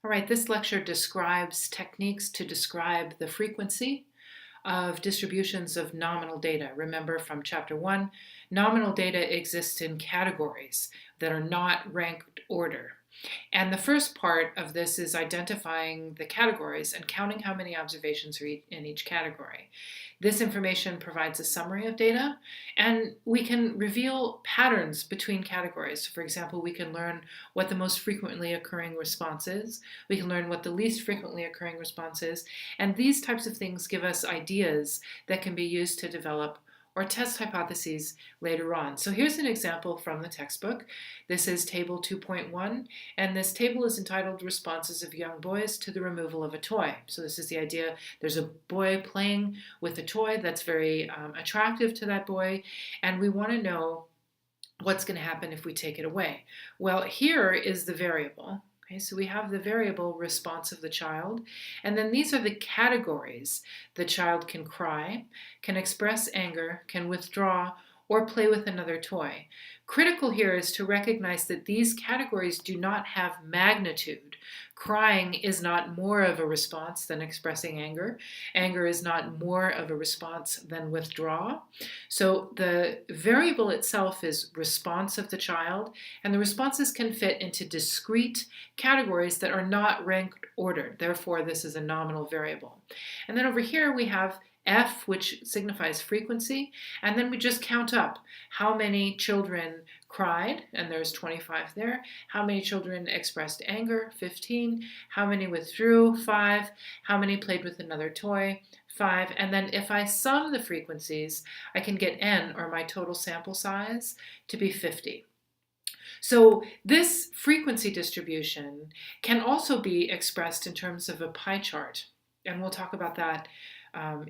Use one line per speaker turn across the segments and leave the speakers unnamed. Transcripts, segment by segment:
All right, this lecture describes techniques to describe the frequency of distributions of nominal data. Remember from chapter 1, nominal data exists in categories that are not ranked order. And the first part of this is identifying the categories and counting how many observations are in each category. This information provides a summary of data, and we can reveal patterns between categories. For example, we can learn what the most frequently occurring response is. We can learn what the least frequently occurring response is. And these types of things give us ideas that can be used to develop or test hypotheses later on. So here's an example from the textbook. This is table 2.1, and this table is entitled Responses of Young Boys to the Removal of a Toy. So this is the idea: there's a boy playing with a toy that's very attractive to that boy, and we want to know what's going to happen if we take it away. Well, here is the variable. Okay, so we have the variable response of the child, and then these are the categories. The child can cry, can express anger, can withdraw, or play with another toy. Critical here is to recognize that these categories do not have magnitude. Crying is not more of a response than expressing anger. Anger is not more of a response than withdraw. So the variable itself is response of the child, and the responses can fit into discrete categories that are not ranked ordered. Therefore, this is a nominal variable. And then over here we have F, which signifies frequency, and then we just count up how many children cried, and there's 25 there, how many children expressed anger, 15, how many withdrew, 5, how many played with another toy, 5, and then if I sum the frequencies, I can get N, or my total sample size, to be 50. So this frequency distribution can also be expressed in terms of a pie chart, and we'll talk about that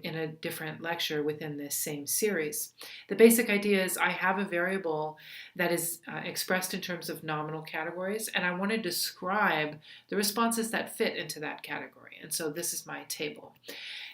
in a different lecture within this same series. The basic idea is I have a variable that is expressed in terms of nominal categories, and I want to describe the responses that fit into that category. And so this is my table.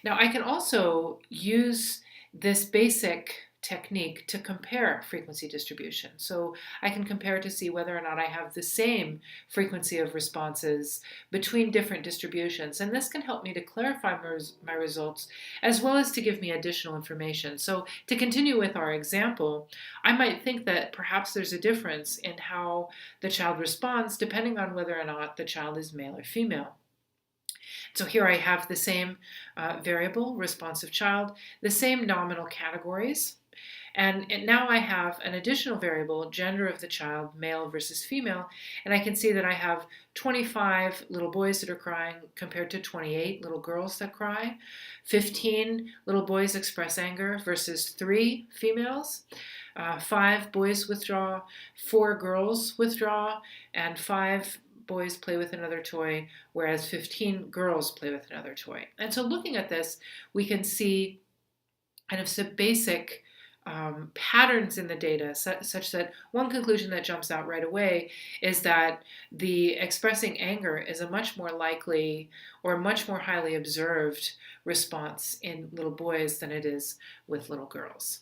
Now I can also use this basic technique to compare frequency distribution. So I can compare to see whether or not I have the same frequency of responses between different distributions. And this can help me to clarify my results as well as to give me additional information. So to continue with our example, I might think that perhaps there's a difference in how the child responds depending on whether or not the child is male or female. So here I have the same variable, responsive child, the same nominal categories, and now I have an additional variable, gender of the child, male versus female, and I can see that I have 25 little boys that are crying compared to 28 little girls that cry, 15 little boys express anger versus 3 females, 5 boys withdraw, 4 girls withdraw, and 5 boys play with another toy, whereas 15 girls play with another toy. And so looking at this, we can see kind of some basic patterns in the data, such that one conclusion that jumps out right away is that the expressing anger is a much more likely or much more highly observed response in little boys than it is with little girls.